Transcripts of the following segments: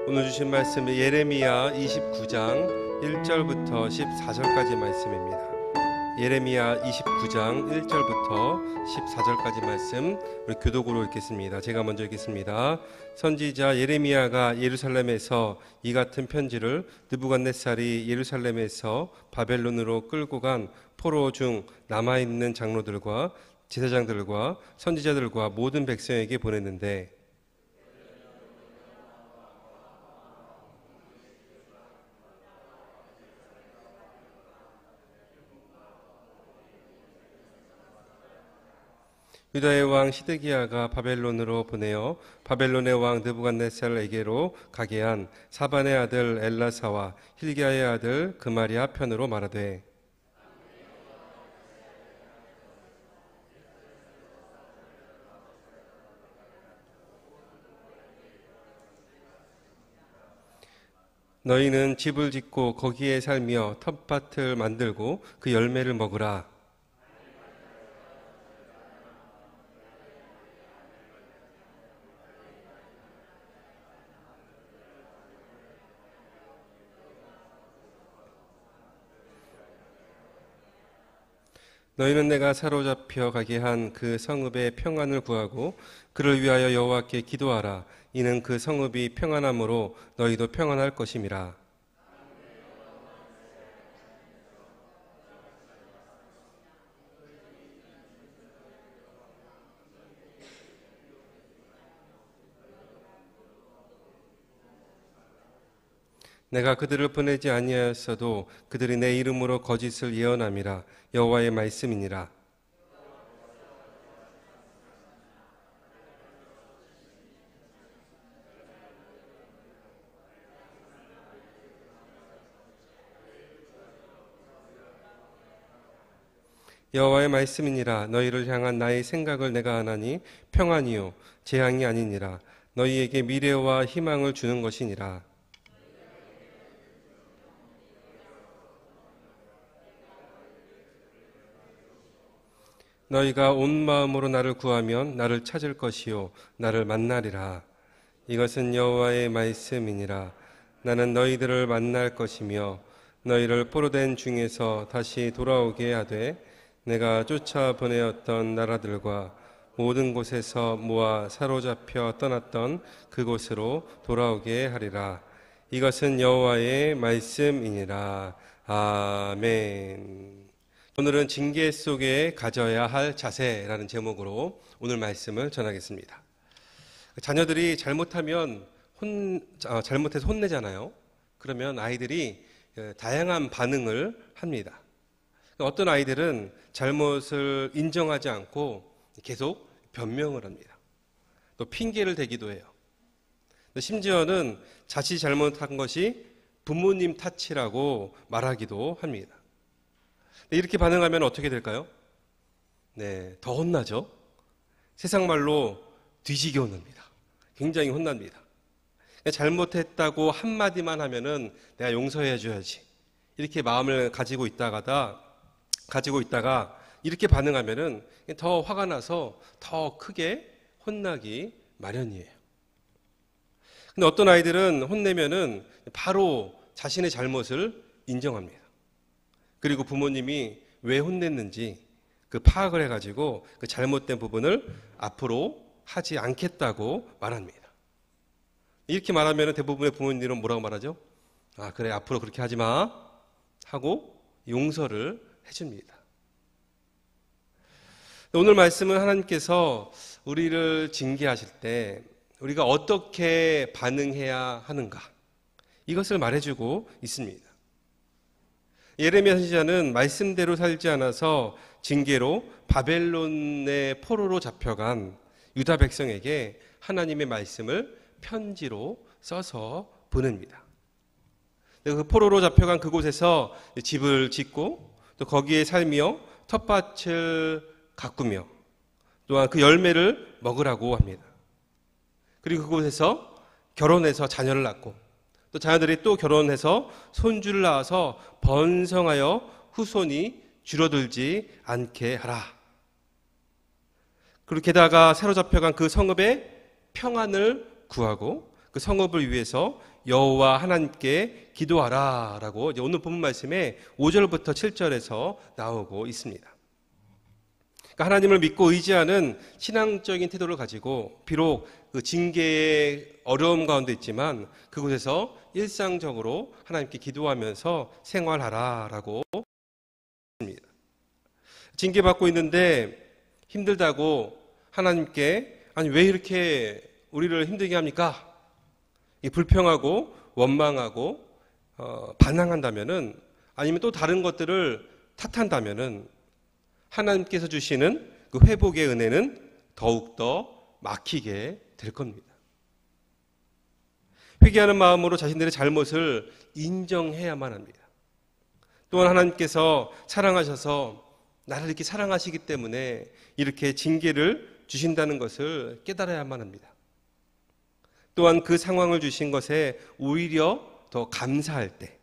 오늘 주신 말씀은 예레미야 29장 1절부터 14절까지 말씀입니다. 예레미야 29장 1절부터 14절까지 말씀 우리 교독으로 읽겠습니다. 제가 먼저 읽겠습니다. 선지자 예레미야가 예루살렘에서 이 같은 편지를 느부갓네살이 예루살렘에서 바벨론으로 끌고 간 포로 중 남아있는 장로들과 제사장들과 선지자들과 모든 백성에게 보냈는데, 유다의 왕 시드기야가 바벨론으로 보내어 바벨론의 왕 느부갓네살에게로 가게 한 사반의 아들 엘라사와 힐기야의 아들 그마리아 편으로 말하되, 너희는 집을 짓고 거기에 살며 텃밭을 만들고 그 열매를 먹으라. 너희는 내가 사로잡혀 가게 한 그 성읍의 평안을 구하고 그를 위하여 여호와께 기도하라. 이는 그 성읍이 평안함으로 너희도 평안할 것임이라. 내가 그들을 보내지 아니하였어도 그들이 내 이름으로 거짓을 예언함이라. 여호와의 말씀이니라. 여호와의 말씀이니라. 너희를 향한 나의 생각을 내가 아나니 평안이요 재앙이 아니니라. 너희에게 미래와 희망을 주는 것이니라. 너희가 온 마음으로 나를 구하면 나를 찾을 것이요 나를 만나리라. 이것은 여호와의 말씀이니라. 나는 너희들을 만날 것이며 너희를 포로된 중에서 다시 돌아오게 하되 내가 쫓아 보내었던 나라들과 모든 곳에서 모아 사로잡혀 떠났던 그곳으로 돌아오게 하리라. 이것은 여호와의 말씀이니라. 아멘. 오늘은 징계 속에 가져야 할 자세라는 제목으로 오늘 말씀을 전하겠습니다. 자녀들이 잘못하면 잘못해서 혼내잖아요. 그러면 아이들이 다양한 반응을 합니다. 어떤 아이들은 잘못을 인정하지 않고 계속 변명을 합니다. 또 핑계를 대기도 해요. 심지어는 자신이 잘못한 것이 부모님 탓이라고 말하기도 합니다. 이렇게 반응하면 어떻게 될까요? 네, 더 혼나죠. 세상 말로 뒤지게 혼납니다. 굉장히 혼납니다. 잘못했다고 한마디만 하면은 내가 용서해 줘야지. 이렇게 마음을 가지고 있다가 이렇게 반응하면은 더 화가 나서 더 크게 혼나기 마련이에요. 근데 어떤 아이들은 혼내면은 바로 자신의 잘못을 인정합니다. 그리고 부모님이 왜 혼냈는지 그 파악을 해가지고 그 잘못된 부분을 앞으로 하지 않겠다고 말합니다. 이렇게 말하면 대부분의 부모님들은 뭐라고 말하죠? 아, 그래, 앞으로 그렇게 하지 마 하고 용서를 해줍니다. 오늘 말씀은 하나님께서 우리를 징계하실 때 우리가 어떻게 반응해야 하는가, 이것을 말해주고 있습니다. 예레미야 선지자는 말씀대로 살지 않아서 징계로 바벨론의 포로로 잡혀간 유다 백성에게 하나님의 말씀을 편지로 써서 보냅니다. 그 포로로 잡혀간 그곳에서 집을 짓고 또 거기에 살며 텃밭을 가꾸며 또한 그 열매를 먹으라고 합니다. 그리고 그곳에서 결혼해서 자녀를 낳고 또 자녀들이 또 결혼해서 손주를 낳아서 번성하여 후손이 줄어들지 않게 하라. 그리고 게다가 사로잡혀간 그 성읍의 평안을 구하고 그 성읍을 위해서 여호와 하나님께 기도하라라고 오늘 본문 말씀에 5절부터 7절에서 나오고 있습니다. 그러니까 하나님을 믿고 의지하는 신앙적인 태도를 가지고 비록 그 징계의 어려움 가운데 있지만 그곳에서 일상적으로 하나님께 기도하면서 생활하라라고 합니다. 징계받고 있는데 힘들다고 하나님께 아니 왜 이렇게 우리를 힘들게 합니까? 불평하고 원망하고 반항한다면은 아니면 또 다른 것들을 탓한다면은 하나님께서 주시는 그 회복의 은혜는 더욱더 막히게 될 겁니다. 회개하는 마음으로 자신들의 잘못을 인정해야만 합니다. 또한 하나님께서 사랑하셔서 나를 이렇게 사랑하시기 때문에 이렇게 징계를 주신다는 것을 깨달아야만 합니다. 또한 그 상황을 주신 것에 오히려 더 감사할 때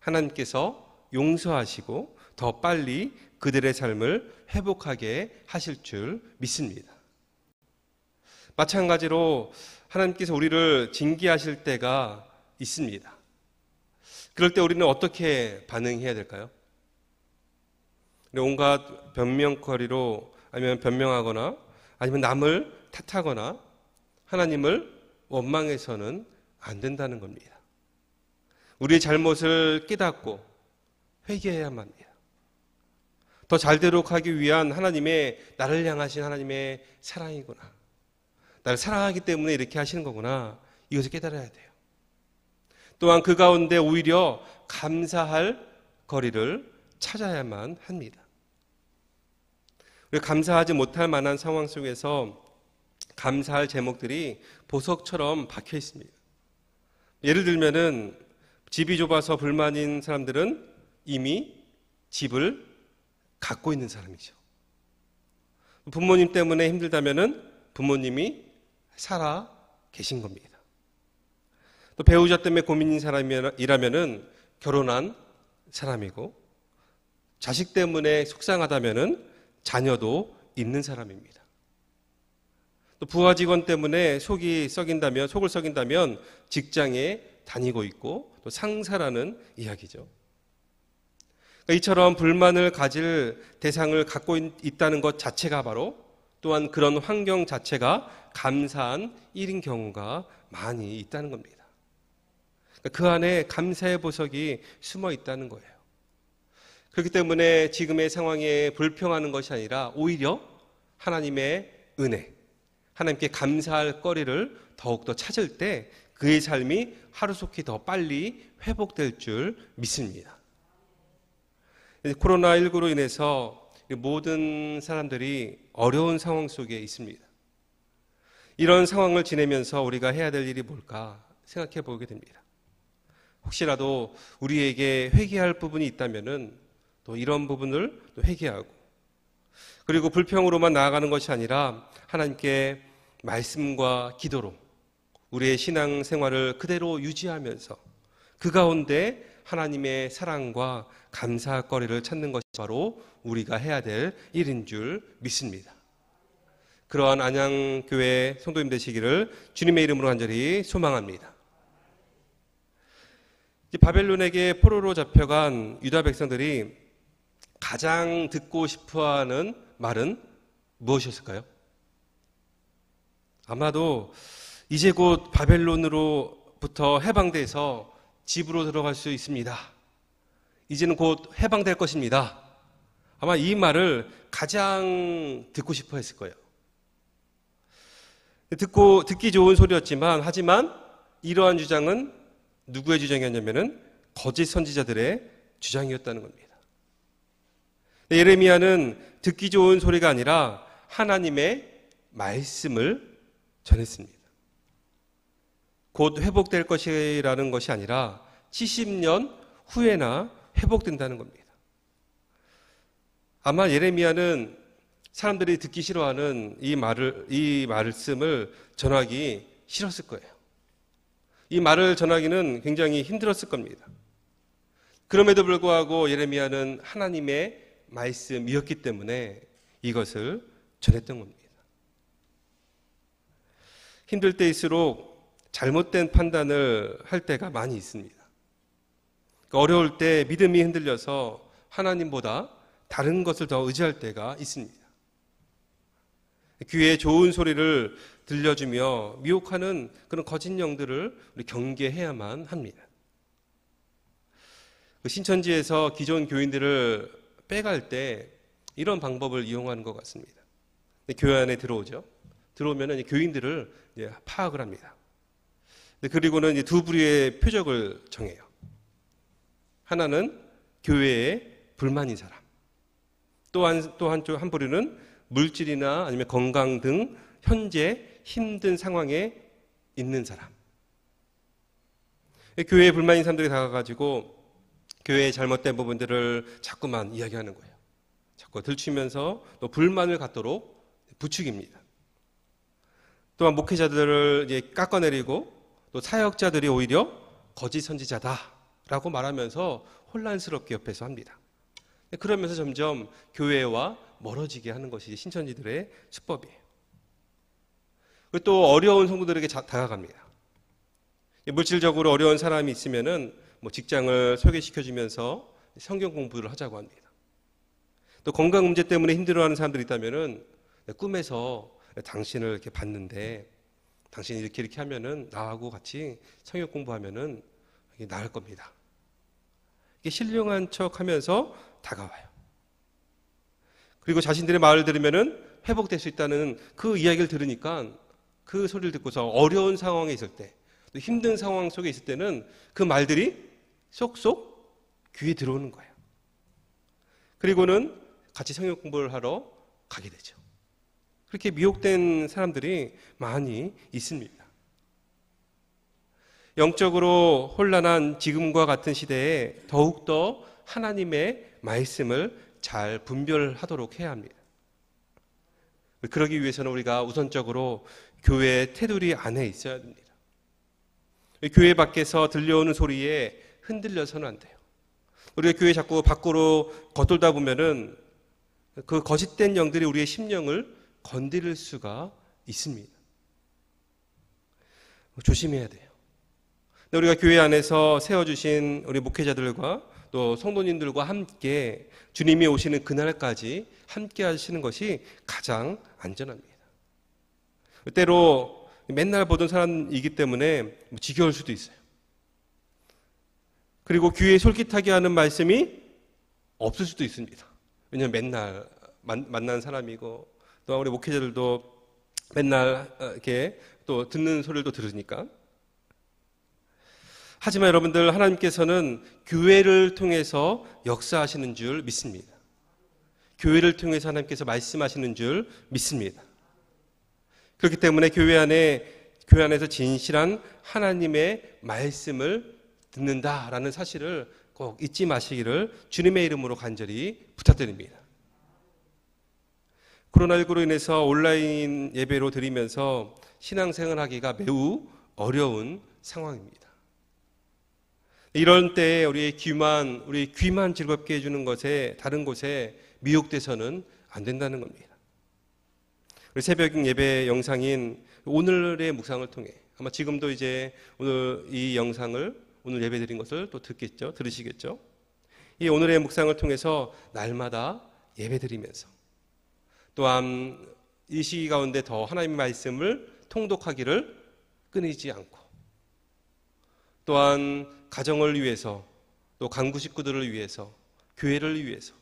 하나님께서 용서하시고 더 빨리 그들의 삶을 회복하게 하실 줄 믿습니다. 마찬가지로 하나님께서 우리를 징계하실 때가 있습니다. 그럴 때 우리는 어떻게 반응해야 될까요? 온갖 변명거리로 아니면 변명하거나 아니면 남을 탓하거나 하나님을 원망해서는 안 된다는 겁니다. 우리의 잘못을 깨닫고 회개해야만 합니다. 더 잘되도록 하기 위한 하나님의 나를 향하신 하나님의 사랑이구나. 나를 사랑하기 때문에 이렇게 하시는 거구나. 이것을 깨달아야 돼요. 또한 그 가운데 오히려 감사할 거리를 찾아야만 합니다. 우리가 감사하지 못할 만한 상황 속에서 감사할 제목들이 보석처럼 박혀 있습니다. 예를 들면은 집이 좁아서 불만인 사람들은 이미 집을 갖고 있는 사람이죠. 부모님 때문에 힘들다면은 부모님이 살아 계신 겁니다. 또 배우자 때문에 고민인 사람이라면은 결혼한 사람이고 자식 때문에 속상하다면은 자녀도 있는 사람입니다. 또 부하 직원 때문에 속을 썩인다면 직장에 다니고 있고 또 상사라는 이야기죠. 그러니까 이처럼 불만을 가질 대상을 갖고 있다는 것 자체가 바로 또한 그런 환경 자체가 감사한 일인 경우가 많이 있다는 겁니다. 그러니까 그 안에 감사의 보석이 숨어 있다는 거예요. 그렇기 때문에 지금의 상황에 불평하는 것이 아니라 오히려 하나님의 은혜, 하나님께 감사할 거리를 더욱더 찾을 때 그의 삶이 하루속히 더 빨리 회복될 줄 믿습니다. 코로나19로 인해서 모든 사람들이 어려운 상황 속에 있습니다. 이런 상황을 지내면서 우리가 해야 될 일이 뭘까 생각해 보게 됩니다. 혹시라도 우리에게 회개할 부분이 있다면은 또 이런 부분을 또 회개하고 그리고 불평으로만 나아가는 것이 아니라 하나님께 말씀과 기도로 우리의 신앙 생활을 그대로 유지하면서 그 가운데 하나님의 사랑과 감사거리를 찾는 것이 바로 우리가 해야 될 일인 줄 믿습니다. 그러한 안양교회 성도님 되시기를 주님의 이름으로 간절히 소망합니다. 바벨론에게 포로로 잡혀간 유다 백성들이 가장 듣고 싶어하는 말은 무엇이었을까요? 아마도 이제 곧 바벨론으로부터 해방돼서 집으로 들어갈 수 있습니다. 이제는 곧 해방될 것입니다. 아마 이 말을 가장 듣고 싶어 했을 거예요. 듣기 좋은 소리였지만 하지만 이러한 주장은 누구의 주장이었냐면은 거짓 선지자들의 주장이었다는 겁니다. 예레미야는 듣기 좋은 소리가 아니라 하나님의 말씀을 전했습니다. 곧 회복될 것이라는 것이 아니라 70년 후에나 회복된다는 겁니다. 아마 예레미야는 사람들이 듣기 싫어하는 이 말씀을 전하기 싫었을 거예요. 이 말을 전하기는 굉장히 힘들었을 겁니다. 그럼에도 불구하고 예레미야는 하나님의 말씀이었기 때문에 이것을 전했던 겁니다. 힘들 때일수록 잘못된 판단을 할 때가 많이 있습니다. 그러니까 어려울 때 믿음이 흔들려서 하나님보다 다른 것을 더 의지할 때가 있습니다. 귀에 좋은 소리를 들려주며 미혹하는 그런 거짓 영들을 우리 경계해야만 합니다. 그 신천지에서 기존 교인들을 빼갈 때 이런 방법을 이용하는 것 같습니다. 교회 안에 들어오죠. 들어오면 교인들을 파악을 합니다. 그리고는 두 부류의 표적을 정해요. 하나는 교회에 불만인 사람, 한 부류는 물질이나 아니면 건강 등 현재 힘든 상황에 있는 사람. 교회에 불만인 사람들이 다가가지고 교회의 잘못된 부분들을 자꾸만 이야기하는 거예요. 자꾸 들추면서 또 불만을 갖도록 부추깁니다. 또한 목회자들을 깎아내리고 또 사역자들이 오히려 거짓 선지자다라고 말하면서 혼란스럽게 옆에서 합니다. 그러면서 점점 교회와 멀어지게 하는 것이 신천지들의 수법이에요. 또 어려운 성도들에게 다가갑니다. 물질적으로 어려운 사람이 있으면은 직장을 소개시켜주면서 성경 공부를 하자고 합니다. 또 건강 문제 때문에 힘들어하는 사람들이 있다면은 꿈에서 당신을 이렇게 봤는데 당신이 이렇게 하면은 나하고 같이 성경 공부하면은 나을 겁니다. 이게 신령한 척하면서 다가와요. 그리고 자신들의 말을 들으면은 회복될 수 있다는 그 이야기를 들으니까 그 소리를 듣고서 어려운 상황에 있을 때, 또 힘든 상황 속에 있을 때는 그 말들이 쏙쏙 귀에 들어오는 거예요. 그리고는 같이 성경 공부를 하러 가게 되죠. 그렇게 미혹된 사람들이 많이 있습니다. 영적으로 혼란한 지금과 같은 시대에 더욱더 하나님의 말씀을 잘 분별하도록 해야 합니다. 그러기 위해서는 우리가 우선적으로 교회 테두리 안에 있어야 됩니다. 교회 밖에서 들려오는 소리에 흔들려서는 안 돼요. 우리가 교회 자꾸 밖으로 겉돌다 보면은 그 거짓된 영들이 우리의 심령을 건드릴 수가 있습니다. 조심해야 돼요. 우리가 교회 안에서 세워주신 우리 목회자들과 또 성도님들과 함께 주님이 오시는 그날까지 함께 하시는 것이 가장 안전합니다. 때로 맨날 보던 사람이기 때문에 지겨울 수도 있어요. 그리고 귀에 솔깃하게 하는 말씀이 없을 수도 있습니다. 왜냐하면 맨날 만난 사람이고 또 우리 목회자들도 맨날 이렇게 또 듣는 소리를 또 들으니까. 하지만 여러분들, 하나님께서는 교회를 통해서 역사하시는 줄 믿습니다. 교회를 통해서 하나님께서 말씀하시는 줄 믿습니다. 그렇기 때문에 교회 안에서 진실한 하나님의 말씀을 듣는다라는 사실을 꼭 잊지 마시기를 주님의 이름으로 간절히 부탁드립니다. 코로나19로 인해서 온라인 예배로 드리면서 신앙생활 하기가 매우 어려운 상황입니다. 이런 때에 우리 귀만 즐겁게 해주는 것에 다른 곳에 미혹돼서는 안 된다는 겁니다. 우리 새벽 예배 영상인 오늘의 묵상을 통해 아마 지금도 이제 오늘 이 영상을 오늘 예배 드린 것을 또 들으시겠죠. 이 오늘의 묵상을 통해서 날마다 예배 드리면서 또한 이 시기 가운데 더 하나님의 말씀을 통독하기를 끊이지 않고 또한 가정을 위해서 또 간구 식구들을 위해서 교회를 위해서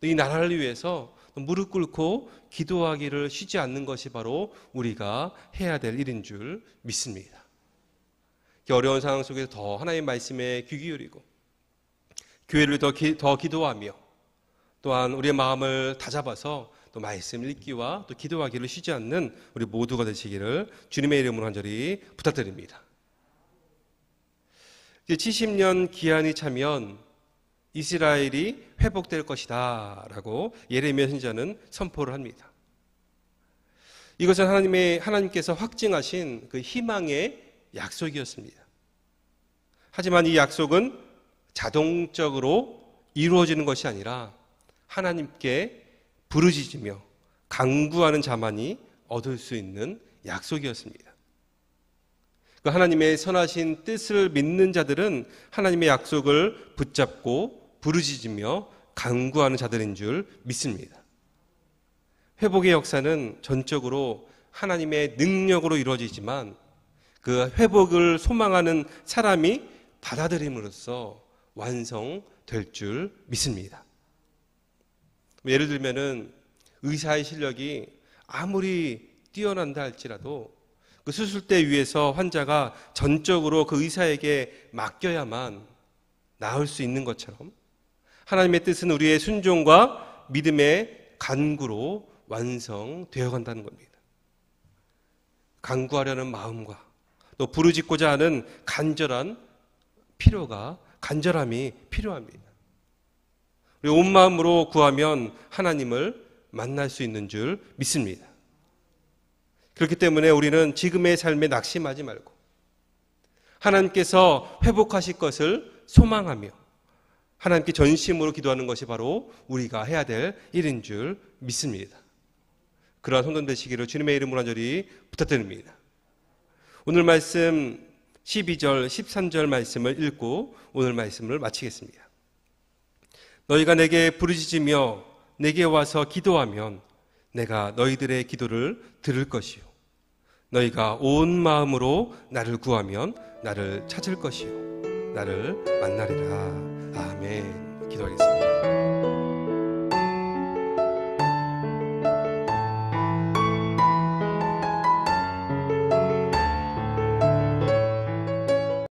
또 이 나라를 위해서 무릎 꿇고 기도하기를 쉬지 않는 것이 바로 우리가 해야 될 일인 줄 믿습니다. 어려운 상황 속에서 더 하나님의 말씀에 귀 기울이고 교회를 더 기도하며 또한 우리의 마음을 다잡아서 또 말씀을 읽기와 또 기도하기를 쉬지 않는 우리 모두가 되시기를 주님의 이름으로 간절히 부탁드립니다. 이제 70년 기한이 차면 이스라엘이 회복될 것이다 라고 예레미야 선지자는 선포를 합니다. 이것은 하나님께서 확증하신 그 희망의 약속이었습니다. 하지만 이 약속은 자동적으로 이루어지는 것이 아니라 하나님께 부르짖으며 간구하는 자만이 얻을 수 있는 약속이었습니다. 그 하나님의 선하신 뜻을 믿는 자들은 하나님의 약속을 붙잡고 부르짖으며 간구하는 자들인 줄 믿습니다. 회복의 역사는 전적으로 하나님의 능력으로 이루어지지만 그 회복을 소망하는 사람이 받아들임으로써 완성될 줄 믿습니다. 예를 들면은 의사의 실력이 아무리 뛰어난다 할지라도 그 수술대 위에서 환자가 전적으로 그 의사에게 맡겨야만 나을 수 있는 것처럼 하나님의 뜻은 우리의 순종과 믿음의 간구로 완성되어 간다는 겁니다. 간구하려는 마음과 또 부르짖고자 하는 간절함이 필요합니다. 우리 온 마음으로 구하면 하나님을 만날 수 있는 줄 믿습니다. 그렇기 때문에 우리는 지금의 삶에 낙심하지 말고 하나님께서 회복하실 것을 소망하며 하나님께 전심으로 기도하는 것이 바로 우리가 해야 될 일인 줄 믿습니다. 그러한 성도 되시기를 주님의 이름으로 간절히 부탁드립니다. 오늘 말씀 12절, 13절 말씀을 읽고 오늘 말씀을 마치겠습니다. 너희가 내게 부르짖으며 내게 와서 기도하면 내가 너희들의 기도를 들을 것이요 너희가 온 마음으로 나를 구하면 나를 찾을 것이요 나를 만나리라. 아멘. 기도하겠습니다.